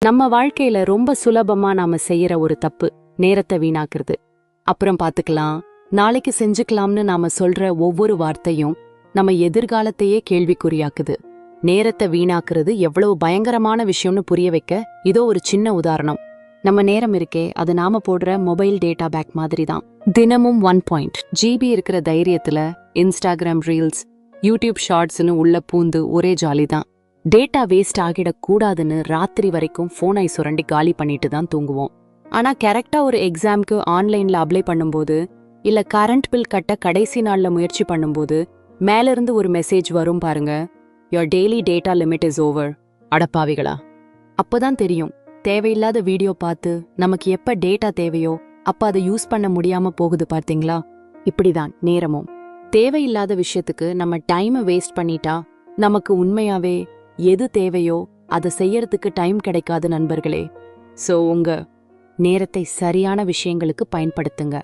நம்ம வாழ்க்கையில ரொம்ப சுலபமா நாம செய்யற ஒரு தப்பு நேரத்தை வீணாக்குறது. அப்புறம் பாத்துக்கலாம், நாளைக்கு செஞ்சுக்கலாம்னு நாம சொல்ற ஒவ்வொரு வார்த்தையும் நம்ம எதிர்காலத்தையே கேள்விக்குறியாக்குது. நேரத்தை வீணாக்குறது எவ்வளவு பயங்கரமான விஷயம்னு புரிய வைக்க இதோ ஒரு சின்ன உதாரணம். நம்ம நேரம் இருக்கே, அது நாம போடுற மொபைல் டேட்டா பேக் மாதிரி தான். தினமும் 1.GB இருக்கிற தைரியத்துல இன்ஸ்டாகிராம் ரீல்ஸ், யூடியூப் ஷார்ட்ஸ்னு உள்ள பூந்து ஒரே ஜாலி தான். டேட்டா வேஸ்ட் ஆகிடக்கூடாதுன்னு ராத்திரி வரைக்கும் போனை சுரண்டி காலி பண்ணிட்டு தான் தூங்குவோம். ஆனா கரெக்டா ஒரு எக்ஸாம்க்கு ஆன்லைன்ல அப்ளை பண்ணும்போது, இல்ல கரண்ட் பில் கட்ட கடைசி நாள்ல முயற்சி பண்ணும்போது மேல இருந்து ஒரு மெசேஜ் வரும் பாருங்க, your daily data limit is over. அடப்பாவிகளா! அப்பதான் தெரியும், தேவையில்லாத வீடியோ பார்த்து நமக்கு எப்ப டேட்டா தேவையோ அப்ப அதை யூஸ் பண்ண முடியாம போகுது. பார்த்தீங்களா? இப்படிதான் நேரமும். தேவையில்லாத விஷயத்துக்கு நம்ம டைமை வேஸ்ட் பண்ணிட்டா நமக்கு உண்மையாவே எது தேவையோ அதை செய்யறதுக்கு டைம் கிடைக்காது நண்பர்களே. சோ உங்க நேரத்தை சரியான விஷயங்களுக்கு பயன்படுத்துங்க.